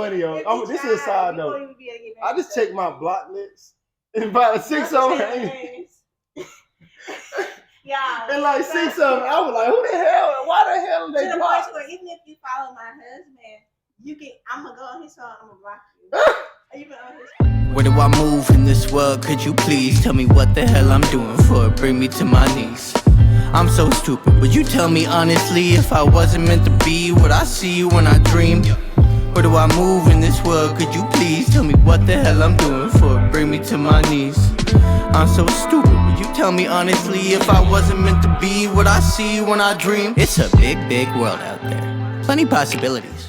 Funny, yo. This is a side note. I just checked my block list and about 6 of them. Yeah. And like 6 of them, I was like, who the hell? Why the hell are they to the blocked? point where even if you follow my husband, you can. I'm gonna go on his phone. I'm gonna block you. Are you on his phone? Where do I move in this world? Could you please tell me what the hell I'm doing for it? Bring me to my knees. I'm so stupid. Would you tell me honestly if I wasn't meant to be what I see when I dream? Where do I move in this world? Could you please tell me what the hell I'm doing for it? Bring me to my knees. I'm so stupid. Would you tell me honestly if I wasn't meant to be what I see when I dream? It's a big, big world out there. Plenty possibilities.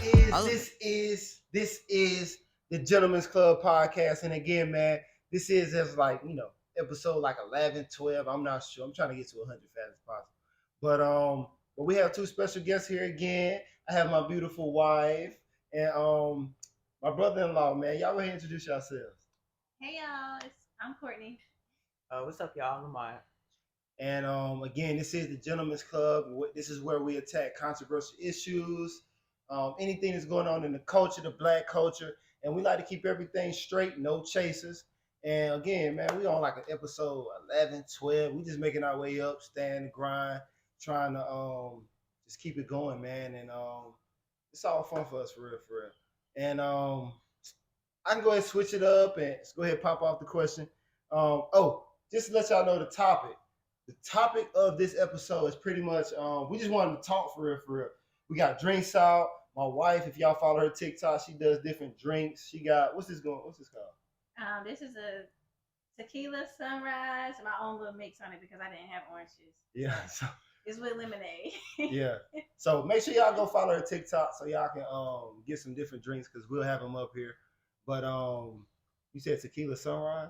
This is the Gentleman's Club podcast. And again, man, this is as like, episode like 11, 12. I'm not sure. I'm trying to get to 100 fast as possible. But we have 2 special guests here again. I have my beautiful wife and my brother-in-law, man. Y'all go ahead and introduce yourselves. Hey y'all, I'm Courtney. What's up, y'all? I'm Lamar. And again, this is the Gentleman's Club. This is where we attack controversial issues, anything that's going on in the culture, the black culture. And we like to keep everything straight, no chasers. And again, man, we on like an episode 11, 12. We just making our way up, staying the grind, trying to just keep it going, man. And it's all fun for us, for real, for real. And I can go ahead and switch it up and go ahead and pop off the question. Just to let y'all know the topic. The topic of this episode is pretty much, we just wanted to talk for real, for real. We got drinks out. My wife, if y'all follow her TikTok, she does different drinks. She got, what's this called? This is a tequila sunrise. My own little mix on it because I didn't have oranges. Yeah. So, it's with lemonade. Yeah. So make sure y'all go follow her TikTok so y'all can get some different drinks because we'll have them up here. But you said tequila sunrise?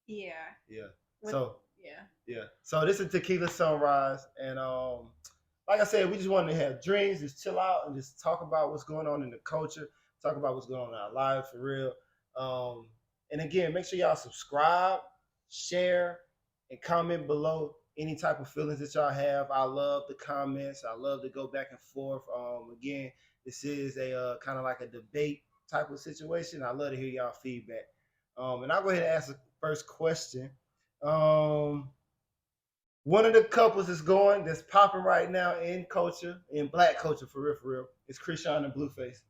Yeah. Yeah. Yeah. So this is tequila sunrise, and like I said, we just wanted to have drinks, just chill out, and just talk about what's going on in the culture, talk about what's going on in our lives for real. And again, make sure y'all subscribe, share, and comment below any type of feelings that y'all have. I love the comments. I love to go back and forth. Again, this is a kind of like a debate type of situation. I love to hear y'all feedback. And I'll go ahead and ask the first question. One of the couples that's popping right now in culture, in black culture for real, is Chrisean and Blueface.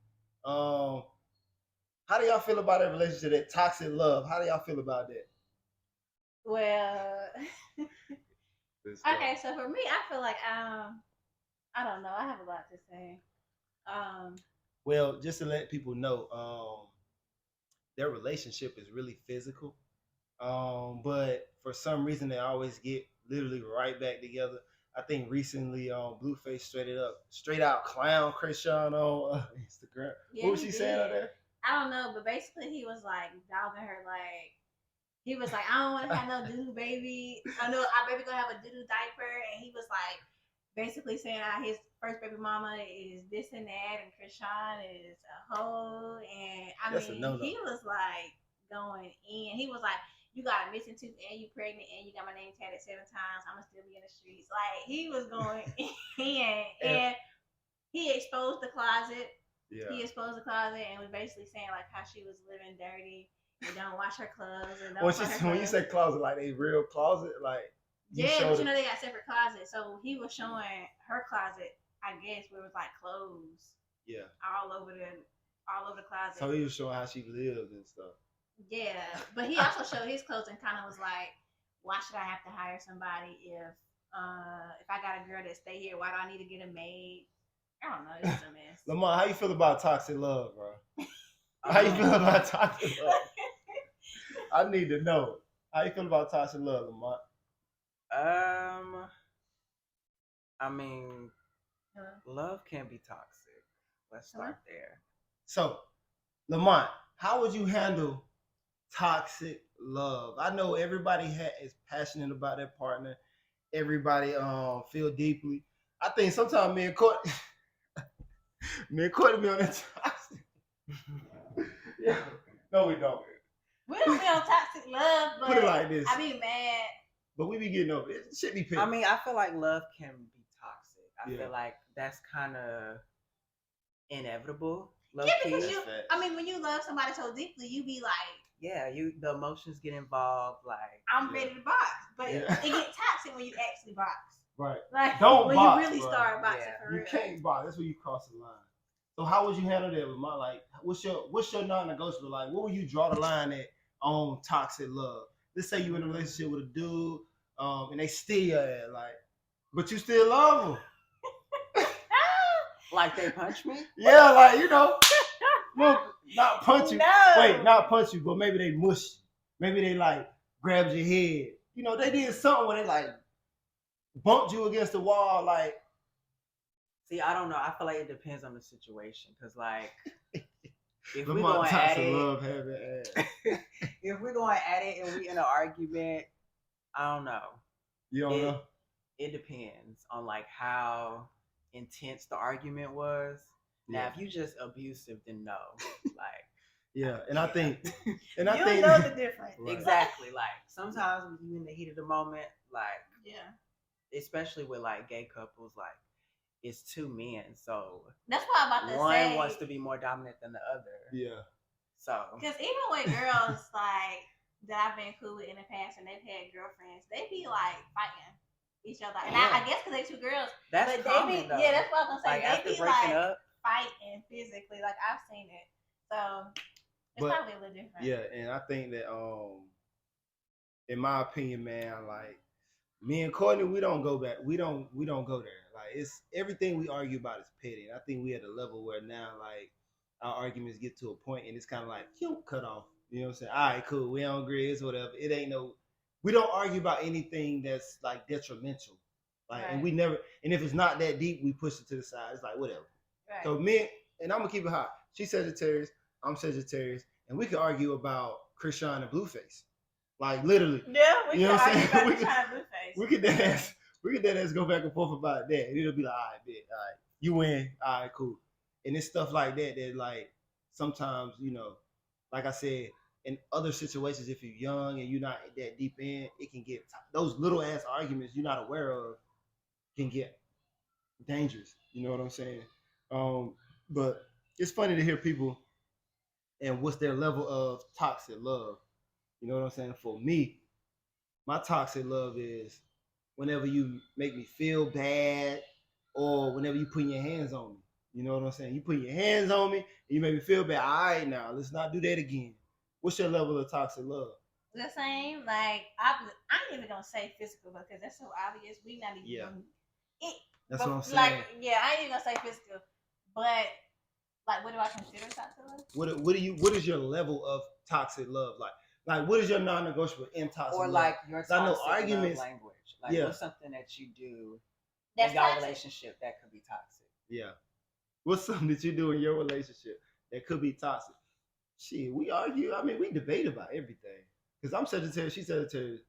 How do y'all feel about that relationship, that toxic love? How do y'all feel about that? Well, okay, so for me, I feel like I don't know. I have a lot to say. Well, just to let people know, their relationship is really physical. But for some reason, they always get literally right back together. I think recently, Blueface straight out clown Chrisean on Instagram. Yeah, what was she saying out there? I don't know, but basically he was like dogging her, like he was like, I don't want to have no doo-doo baby. I know our baby gonna have a doo-doo diaper, and he was like basically saying how his first baby mama is this and that, and Chrisean is a hoe, and he was like going in. He was like, you got a missing tooth, and you pregnant, and you got my name tatted 7 times. I'ma still be in the streets. Like he was going in, and he exposed the closet. Yeah. He exposed the closet and was basically saying like how she was living dirty and don't wash her clothes and when you say closet, like a real closet, like but you know they got separate closets. So he was showing her closet, I guess, where it was like clothes. Yeah. All over the closet. So he was showing how she lived and stuff. Yeah, but he also showed his clothes and kind of was like, why should I have to hire somebody if I got a girl that stay here? Why do I need to get a maid? I don't know. It's a mess. Lamar, how you feel about toxic love, bro? How you feel about toxic love? I need to know. How you feel about toxic love, Lamar? I mean, love can be toxic. Let's start there. So, Lamont, how would you handle toxic love? I know everybody is passionate about their partner. Everybody feel deeply. I think sometimes me and Courtney be on that toxic. Yeah. No, we don't. We don't be on toxic love, but put it like this. I be mad. But we be getting over it. Shit be pissed. I mean, I feel like love can be toxic. I feel like that's kind of inevitable. Low Yeah, key. because That's facts. I mean, when you love somebody so deeply, you be like, Yeah, the emotions get involved. Like, I'm Yeah. ready to box. But Yeah. it gets toxic when you actually box. Right. Like, Don't when box, you really bro. start boxing Yeah. for You real. can't box. That's where you cross the line. So how would you handle that with my like? What's your non-negotiable? Like, what would you draw the line at on toxic love? Let's say you in a relationship with a dude, and they steal your ass, like, but you still love them. like they punch me. Yeah, like look, not punch you. No. Wait, not punch you, but maybe they mush you. Maybe they like grabbed your head. They did something where they like bumped you against the wall, like. See, I don't know. I feel like it depends on the situation. Cause like, if we're Lamont going at Thompson it, love having ass. if we're going at it and we in an argument, I don't know. You don't know? It depends on like how intense the argument was. Now, if you just abusive, then no. Like, yeah, and I think, You know the difference. Right. exactly. Like sometimes when you in the heat of the moment, like Yeah. especially with like gay couples, like it's two men, so That's what I'm about to one say. wants to be more dominant than the other. yeah, So Because even with girls like that I've been cool with in the past and they've had girlfriends, they be like fighting each other. And I guess because they two girls, that's but common they be, though. yeah, that's what I'm gonna say. Like after They be breaking like up, fighting physically. Like I've seen it, so it's But- probably a little different. yeah, and I think that in my opinion, man, like me and Courtney, we don't go back. We don't go there. Like it's everything we argue about is petty. And I think we at a level where now like our arguments get to a point and it's kind of like cut off. You know what I'm saying? All right, cool. We don't agree. It's whatever. It ain't no. We don't argue about anything that's like detrimental. Like, and Right. we never. And if it's not that deep, we push it to the side. It's like whatever. Right. So me and I'm gonna keep it hot. She's Sagittarius. I'm Sagittarius, and we could argue about Krishan and Blueface. Like literally, yeah, we You know can what I'm argue saying? about We the can- China Blueface. we could dead ass go back and forth about that. And it'll be like, all right, bet, all right, you win, all right, cool. And it's stuff like that that like sometimes, like I said, in other situations, if you're young and you're not that deep in, it can get those little ass arguments you're not aware of can get dangerous. You know what I'm saying? But it's funny to hear people and what's their level of toxic love. You know what I'm saying? For me, my toxic love is whenever you make me feel bad or whenever you put your hands on me. You know what I'm saying? You put your hands on me and you make me feel bad. All right, now let's not do that again. What's your level of toxic love? The same, like I ain't even gonna say physical because that's so obvious. We not even Yeah. gonna, That's what I'm saying. Like, yeah, I ain't even gonna say physical, but like, what do I consider toxic love? What is your level of toxic love like? Like, what is your non-negotiable in toxic or love? like your I know toxic love arguments- language. Like Yeah. what's something that you do That's in your toxic. relationship that could be toxic? Yeah. What's something that you do in your relationship that could be toxic? Shit, we argue. I mean, we debate about everything. Because I'm Sagittarius, she's Sagittarius.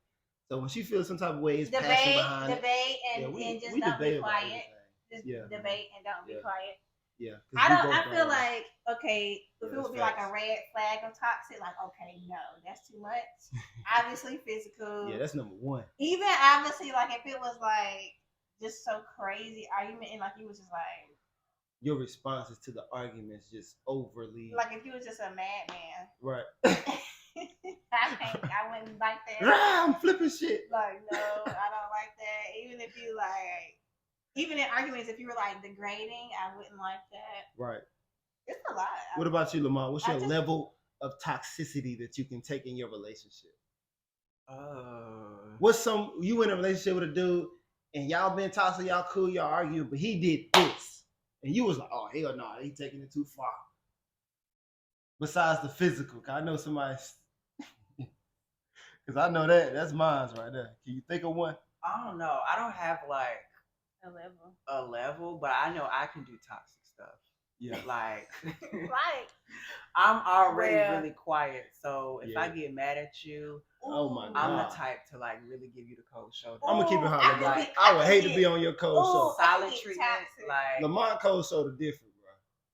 So when she feels some type of way, it's passion behind it. Debate, and, Yeah, we and just we don't be debate about quiet. everything. Just Yeah. debate and don't be Yeah. quiet. Yeah. 'cause I we don't. both I feel know. like okay, if Yeah, it that's would be like facts. a red flag of toxic, like okay, no, that's too much. Obviously, physical. Yeah, that's number one. Even obviously, like if it was like just so crazy argument and like you was just Your responses to the arguments just overly like if you was just a madman. right. I wouldn't like that. I'm flipping shit. Like no, I don't like that. Even if you like, even in arguments, if you were like degrading, I wouldn't like that. Right. It's a lot. What about you, Lamont? What's I your just- level of toxicity that you can take in your relationship? Oh. What's some you in a relationship with a dude and y'all been toxic, y'all cool, y'all argue, but he did this. And you was like, oh hell no, he taking it too far. Besides the physical, cause I know somebody's cause I know that's mine right there. Can you think of one? I don't know. I don't have like A level. a level, but I know I can do toxic stuff. Yeah. Like Right. I'm already Well- really quiet, so if I Yeah. get mad at you, Oh my Ooh. God. I'm the type to like really give you the cold shoulder. I'm gonna keep it Ooh, hot, I Lamont. could be- I I would could hate to get- be on your cold Ooh. shoulder. I Silent get treatment, toxic. like Lamont cold shoulder different, bro.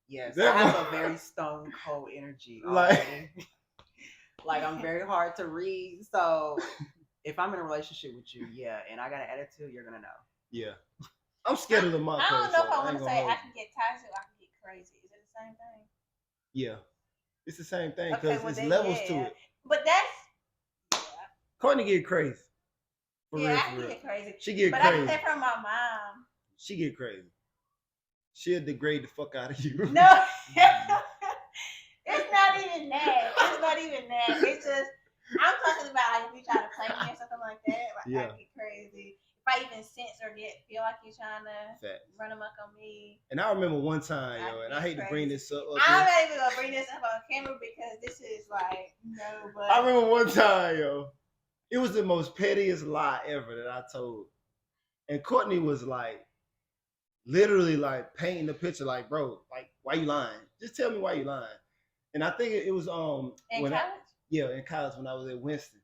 yes, That I have one- a very stone cold energy. Like- Already. Like I'm very hard to read. So if I'm in a relationship with you, yeah, and I got an attitude, you're gonna know. Yeah. I'm scared of Lamont I cold don't know if shoulder. I want ain't to gonna say hold I you. can get toxic or I can get crazy. Is it the same thing? Yeah, it's the same thing Okay, because well it's then levels to yeah. it. But that's Courtney get crazy. For yeah, real, I for real. get crazy. She get But I get crazy. that from my mom. She get crazy. She'll degrade the fuck out of you. No, it's not even that. It's not even that. It's just I'm talking about like if you try to play me or something like that, like Yeah. I get fcrazy. If I even sense or feel like you're trying to Facts. run amok on me. And I remember one time, yo, and I hate to bring this up. I'm not even gonna bring this up on camera because this is like no. But I remember one time, yo, it was the most pettiest lie ever that I told, and Courtney was like, literally like painting the picture, like, bro, like, why you lying? Just tell me why you lying. And I think it was in when college, in college when I was at Winston,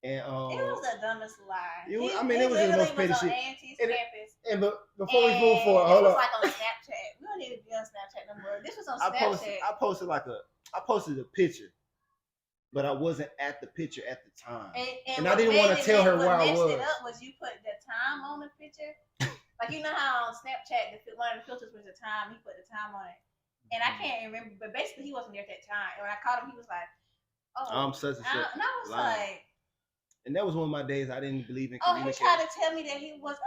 and it was the dumbest lie. it was the most petty shit. Campus. And but before we move forward, hold on. This was on. like on Snapchat. We don't even be on Snapchat no more. This was on Snapchat. I posted a picture, but I wasn't at the picture at the time. And I what didn't want to tell her where I was. What messed it up was you put the time on the picture. Like you know how on Snapchat one of the filters was the time. He put the time on it, and I can't remember. But basically, he wasn't there at that time. And when I called him, he was like, "Oh, I'm such and such." and I was like. And that was one of my days I didn't believe in Oh, he communication. tried to tell me that he was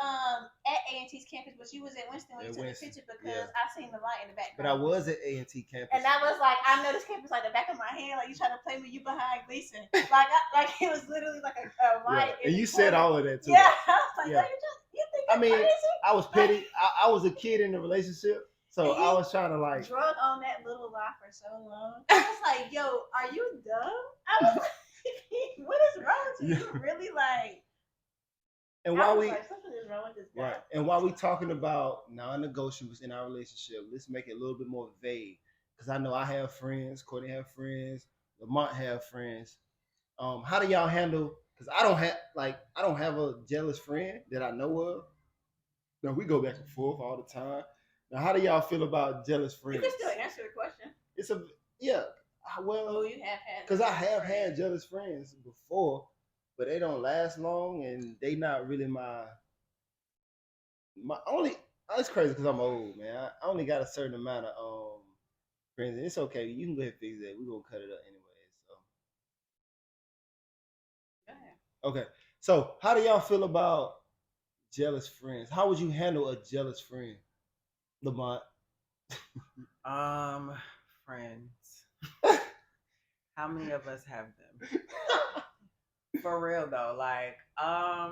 at A&T's campus, but you was at Winston when you took the picture because I seen the light in the background. But I was at A&T campus. And I was like, I know this campus like the back of my hand. Like you trying to play me, you behind Gleason. Like it was literally like a light. And you said all of that too. Yeah, I was like, yeah. You think I'm crazy? I was petty. I was a kid in the relationship, so I was trying to like drug on that little lie for so long. I was like, yo, are you dumb? I was like, what is wrong with you? You really like. And while something is wrong with this guy. Right. And while we talking about non-negotiables in our relationship, let's make it a little bit more vague. Because I know I have friends, Courtney have friends, Lamont have friends. How do y'all handle? Because I don't have a jealous friend that I know of. Now we go back and forth all the time. Now, how do y'all feel about jealous friends? You can still answer the question. Well, you have had. Because I have had jealous friends before, but they don't last long, and they not really my only. It's crazy because I'm old, man. I only got a certain amount of friends, and it's okay. You can go ahead and fix that. We're gonna cut it up anyway. So. Go ahead. Okay. So, how do y'all feel about jealous friends? How would you handle a jealous friend, Lamont? Friends. How many of us have them? For real though, like, I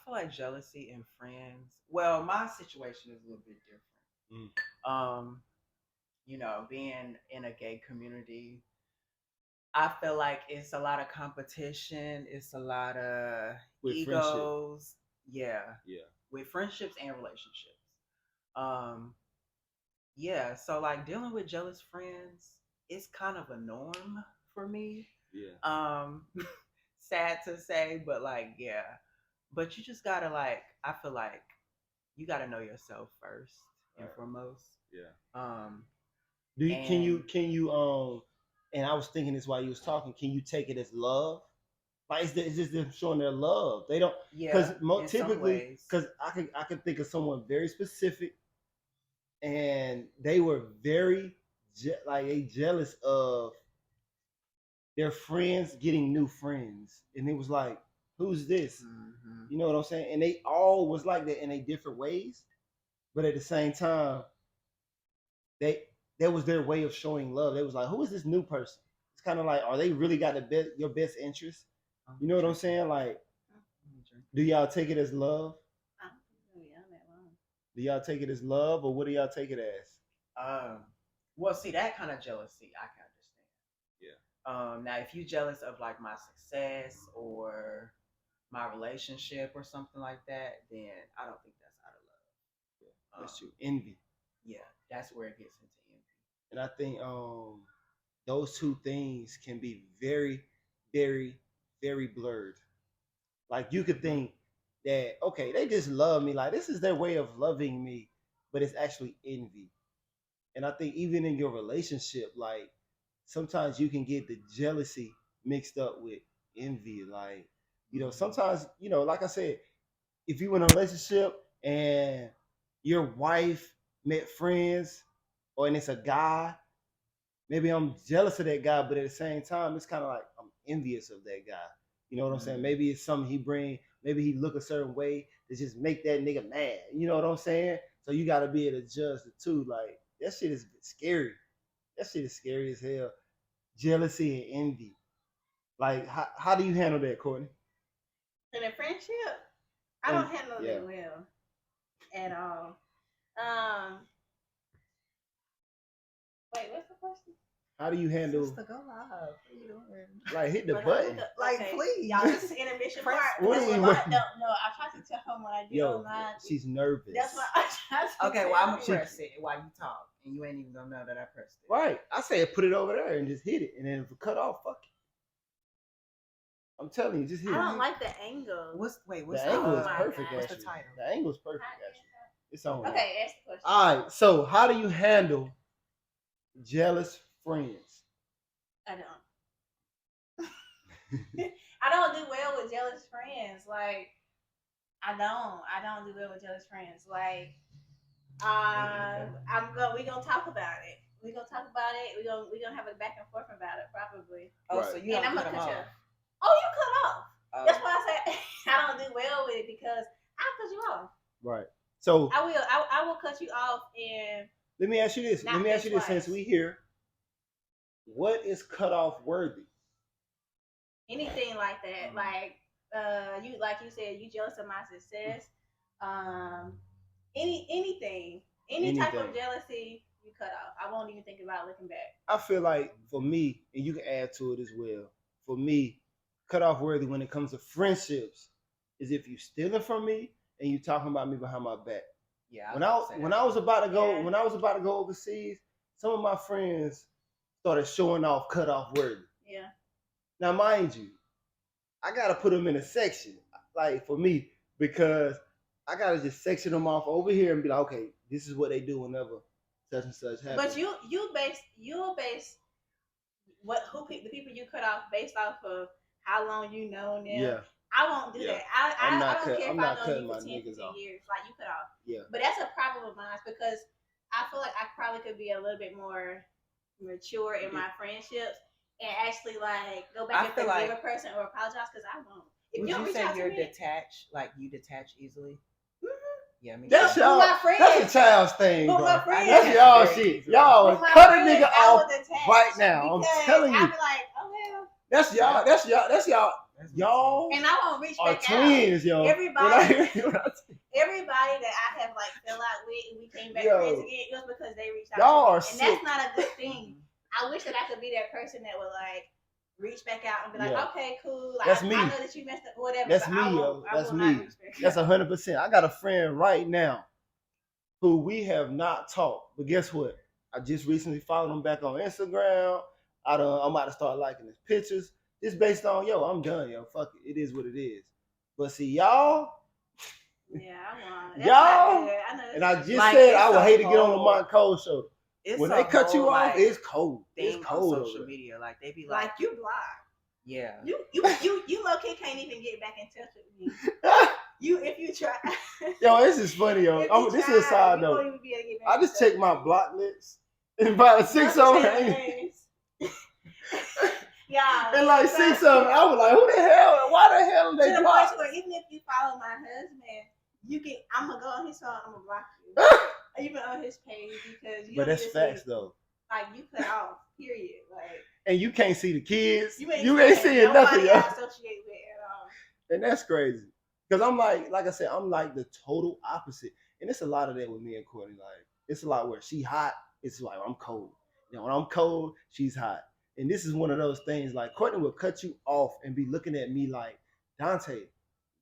feel like jealousy in friends. Well, my situation is a little bit different. You know, being in a gay community, I feel like it's a lot of competition. It's a lot of egos. Yeah. With friendships and relationships. Yeah. So like dealing with jealous friends, it's kind of a norm for me. Yeah. Sad to say, but like, yeah. But you just gotta like, I feel like you gotta know yourself first and foremost. Yeah. Can you and I was thinking this while you was talking, can you take it as love? Like is this them showing their love? They don't because typically because I can think of someone very specific and they were very they jealous of their friends getting new friends. And it was like, who's this? Mm-hmm. You know what I'm saying? And they all was like that in a different ways. But at the same time, that was their way of showing love. They was like, who is this new person? It's kind of like, are they really got your best interest? You know what I'm saying? Like, do y'all take it as love? Do y'all take it as love, or what do y'all take it as? Well, see, that kind of jealousy, I can understand. Yeah. Now, if you jealous of like my success or my relationship or something like that, then I don't think that's out of love. Yeah, that's true. Envy. Yeah, that's where it gets into envy. And I think those two things can be very, very, very blurred. Like you could think that, okay, they just love me. Like this is their way of loving me, but it's actually envy. And I think even in your relationship, like sometimes you can get the jealousy mixed up with envy. Like, you know, sometimes, you know, like I said, if you in a relationship and your wife met friends and it's a guy maybe I'm jealous of that guy, but at the same time, it's kind of like I'm envious of that guy. You know what I'm saying? Maybe it's something he bring. Maybe he look a certain way to just make that nigga mad. You know what I'm saying? So you got to be able to judge the two. Like that shit is scary. That shit is scary as hell. Jealousy and envy. Like how do you handle that, Courtney? In a friendship, I don't handle it well at all. Wait, what's the question? How do you handle? Sister, go live. What are you doing? Like hit the button. Like, please. Y'all, this is intermission part. What That's are we what waiting? no, I try to tell her when I do online. She's nervous. That's why I try to Okay, tell well, I'm her. gonna press it while you talk, and you ain't even gonna know that I pressed it. Right. I say put it over there and just hit it, and then if it cut off, fuck it. I'm telling you, just hit it. I don't like the angle. What's The the angle is my perfect. God. What's the Actually, title? the angle is perfect. Actually, it's on. Okay, ask the question. All right. So, how do you handle jealous friends? I don't. I don't do well with jealous friends. Like, I don't do well with jealous friends. Like, we gonna talk about it. We gonna talk about it. We gonna have a back and forth about it probably. Oh, Right. so you And don't I'm cut gonna them cut you off. off. Oh, you cut off. Oh. That's why I said I don't do well with it because I'll cut you off. Right. So I will. I will cut you off and let me ask you this. Not Let me ask you this. twice. Since we here, what is cutoff worthy? anything like that. Like you said, you jealous of my success. Anything. Any type of Anything. jealousy, you cut off. I won't even think about looking back. I feel like for me, and you can add to it as well. For me, cutoff worthy when it comes to friendships is if you stealing from me and you talking about me behind my back. Yeah. When I was about to go Yeah. when I was about to go overseas, some of my friends started showing off cutoff worthy. Yeah. Now, mind you, I gotta put them in a section, like for me, because I gotta just section them off over here and be like, okay, this is what they do whenever such and such happens. But you'll base the people you cut off based off of how long you know them. Yeah. I won't do Yeah. that. I don't care I'm if I not know cutting you my for 10, niggas 15 off. years. Like you cut off. Yeah. But that's a problem of mine because I feel like I probably could be a little bit more mature in my friendships and actually like go back I and feel forgive like- a person or apologize because I won't. If Would you don't you reach say out to you're me, detached? Like you detach easily? Yeah, me That's too. y'all. my friends. That's a child's thing, With bro. my friends. That's y'all Very shit. easily. Y'all with my cut a friends, nigga I off will detach right now. I'm because telling you. I'll be like, oh well. That's y'all. That's y'all. That's y'all. That's Y'all And I won't reach are back out. twins, yo. Everybody that I have like fell out with and we came back Yo. friends again, it was because they reached out Y'all to me. are And sick. that's not a good thing. I wish that I could be that person that would like reach back out and be like, Yeah. okay, cool. Like, That's I me. know that you messed up, whatever. That's but me, I yo. won't, I That's will me. not reach back That's out. 100%. I got a friend right now who we have not talked, but guess what? I just recently followed him back on Instagram. I'm about to start liking his pictures. It's based on, yo, I'm done, yo. Fuck it. It is what it is. But see, y'all, Yeah, I won't. That's Y'all, not good. I know and I just Like, said it's I would a hate to get on the whole- Mont Cold show. It's When a they cut you whole, off, like, it's cold. It's thing cold on over social there. media. Like they be like, like you blocked. yeah. You low key can't even get back in touch with me. If you try. Yo, this is funny, yo. If you This is a try, side you note. won't even be able to get back I in just touch checked with my me. block list and about 6 of them. Don't say ain't- names. Yeah. And like 6 of them, I was like, who the hell? Why the hell To they the block? point where even if you follow my husband, I'm gonna go on his phone, I'm gonna block you. Even on his page because you But don't that's need to facts see, though. like you cut off, period. Like And you can't see the kids. you ain't seeing nobody nothing, yo. I associate with at all. And that's crazy. Because I'm like I said, I'm like the total opposite. And it's a lot of that with me and Courtney. Like, it's a lot where she hot, it's like I'm cold. You know, when I'm cold, she's hot. And this is one of those things, like Courtney will cut you off and be looking at me like, Dante,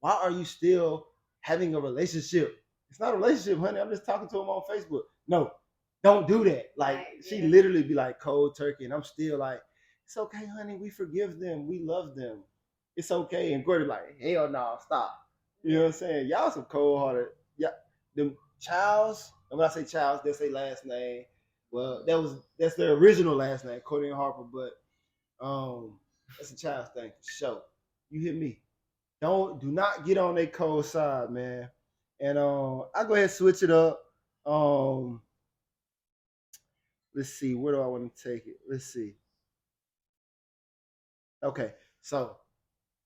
why are you still having a relationship? It's not a relationship, honey. I'm just talking to him on Facebook. No, don't do that. Like, Right, she yeah. literally be like cold turkey. And I'm still like, it's okay, honey. We forgive them. We love them. It's okay. And Courtney like, hell no, stop. You know what I'm saying? Y'all some cold hearted. Yeah, them Childs. And when I say Childs, that's their last name. Well, that's their original last name, Courtney and Harper. But that's a Childs thing for sure. You hear me? Do not get on their cold side, man. And I go ahead and switch it up. let's see, where do I want to take it? Let's see. Okay, so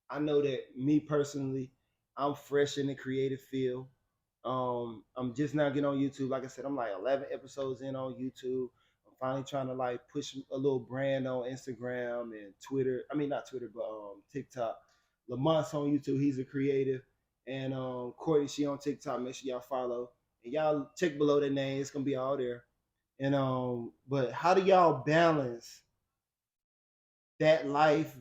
I know that me personally, I'm fresh in the creative field. I'm just now getting on YouTube. Like I said, I'm like 11 episodes in on YouTube. I'm finally trying to like push a little brand on Instagram and Twitter. I mean, not Twitter, but TikTok. Lamont's on YouTube. He's a creative, and Courtney, she on TikTok. Make sure y'all follow and y'all check below their name. It's gonna be all there. And but how do y'all balance that life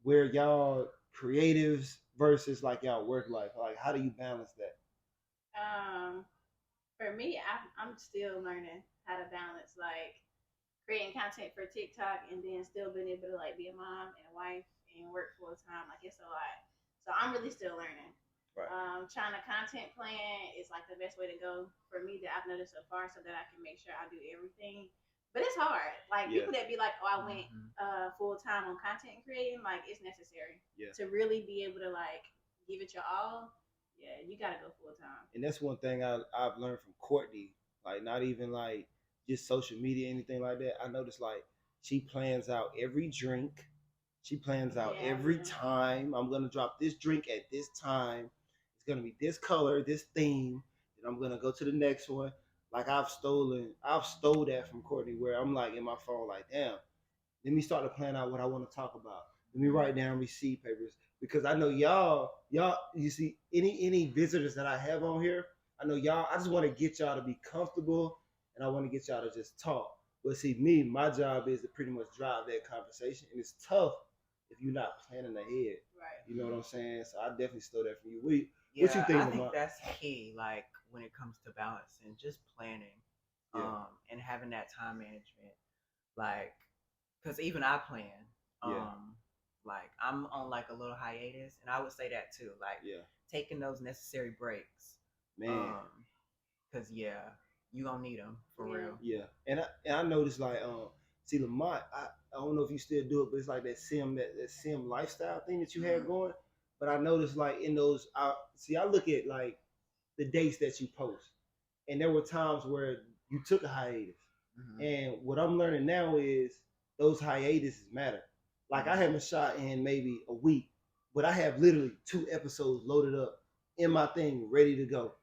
where y'all creatives versus like y'all work life? Like, how do you balance that? Um, for me, I'm still learning how to balance like creating content for TikTok and then still being able to like be a mom and a wife and work full time. Like it's a lot. So I'm really still learning. Right. Trying to content plan is like the best way to go for me that I've noticed so far, so that I can make sure I do everything. But it's hard. Like Yeah. people that be like, "Oh, I went full time on content creating," like it's necessary to really be able to like give it your all. Yeah, you gotta go full time. And that's one thing I've learned from Courtney. Like, not even like just social media, anything like that. I noticed like she plans out every drink. She plans out every time. I'm gonna drop this drink at this time. It's gonna be this color, this theme, and I'm gonna go to the next one. Like I've stole that from Courtney, where I'm like in my phone, like, damn, let me start to plan out what I want to talk about. Let me write down receipt papers because I know y'all. You see, any visitors that I have on here, I know y'all. I just want to get y'all to be comfortable, and I want to get y'all to just talk. But see, me, my job is to pretty much drive that conversation, and it's tough if you're not planning ahead. Right. You know what I'm saying? So I definitely stole that from you. What Yeah, you think, I think Lamont? that's key. Like when it comes to balancing, just planning, and having that time management. Like, cause even I plan. Like I'm on like a little hiatus, and I would say that too. Like, taking those necessary breaks. Man. Cause you gonna need them for real. Yeah, and I noticed like see Lamont, I don't know if you still do it, but it's like that sim lifestyle thing that you had going. But I noticed like in those, I look at like the dates that you post, and there were times where you took a hiatus, and what I'm learning now is those hiatuses matter. Like I haven't shot in maybe a week, but I have literally 2 episodes loaded up in my thing ready to go.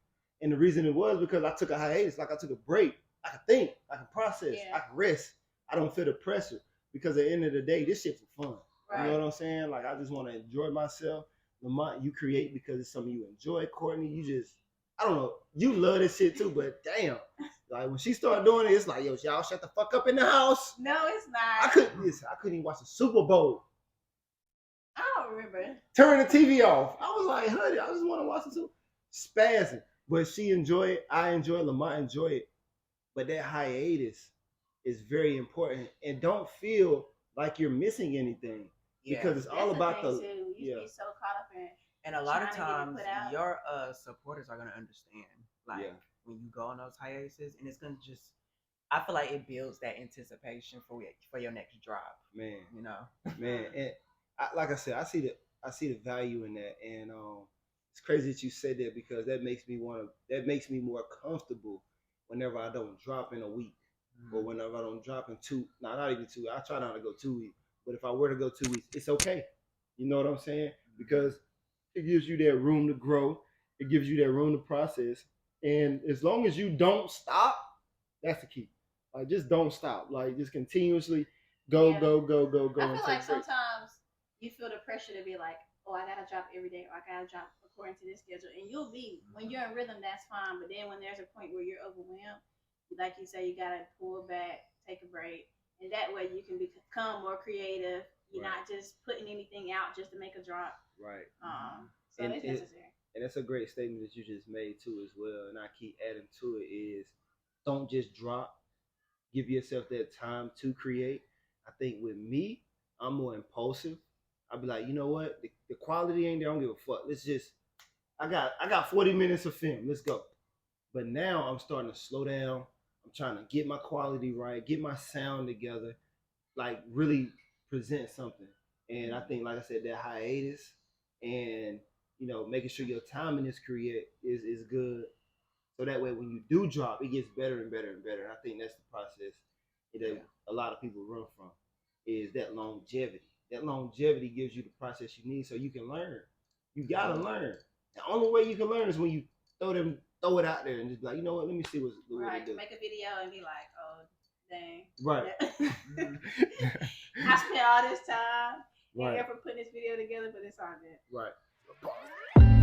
And the reason it was because I took a hiatus, like I took a break. I can think, I can process, I can rest. I don't feel the pressure because at the end of the day, this shit for fun. Right. You know what I'm saying? Like I just want to enjoy myself. Lamont, you create because it's something you enjoy. Courtney, you just, I don't know, you love this shit too, but damn. Like when she started doing it, it's like, yo, y'all shut the fuck up in the house. No, it's not. I couldn't even watch the Super Bowl. I don't remember. Turn the TV off. I was like, honey, I just want to watch the Super Spazzing. But she enjoyed it. I enjoy it. Lamont enjoyed it. But that hiatus is very important. And don't feel like you're missing anything. Because it's all about the too. You be so caught up in. And a lot of times your supporters are gonna understand. Like when you go on those hiatuses, and it's gonna just, I feel like it builds that anticipation for your next drop. Man. You know? Man. And like I said, I see the value in that. And it's crazy that you said that because that makes me more comfortable whenever I don't drop in a week. Or whenever I don't drop in not even 2. I try not to go 2 weeks. But if I were to go 2 weeks, it's okay. You know what I'm saying? Because it gives you that room to grow. It gives you that room to process. And as long as you don't stop, that's the key. Like just don't stop. Like just continuously go. I feel like sometimes you feel the pressure to be like, oh, I gotta drop every day, or I gotta drop according to this schedule. And you'll be, when you're in rhythm, that's fine. But then when there's a point where you're overwhelmed, like you say, you gotta pull back, take a break, and that way you can become more creative. You're not just putting anything out just to make a drop. Right. So it's necessary. And that's a great statement that you just made too, as well. And I keep adding to it is, don't just drop. Give yourself that time to create. I think with me, I'm more impulsive. I'll be like, you know what? The quality ain't there. I don't give a fuck. Let's just, I got 40 minutes of film. Let's go. But now I'm starting to slow down. I'm trying to get my quality right, get my sound together, like really present something. And I think, like I said, that hiatus and, you know, making sure your timing is good. So that way when you do drop, it gets better and better and better. And I think that's the process. that a lot of people run from is that longevity. That longevity gives you the process you need so you can learn. You gotta learn. The only way you can learn is when you throw it out there and just be like, you know what, let me see what right. it do. Make a video and be like, oh dang. Right. I spent all this time and Right. effort putting this video together, but it's all good. Right.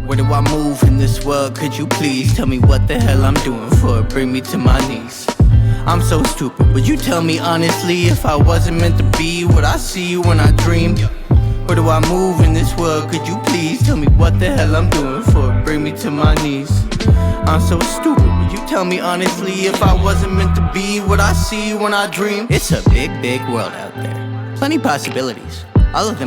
Where do I move in this world? Could you please tell me what the hell I'm doing for it? Bring me to my knees. I'm so stupid. Would you tell me honestly if I wasn't meant to be what I see when I dream? Where do I move in this world? Could you please tell me what the hell I'm doing for it? Bring me to my knees. I'm so stupid. Would you tell me honestly if I wasn't meant to be what I see when I dream? It's a big, big world out there. Plenty possibilities. All of them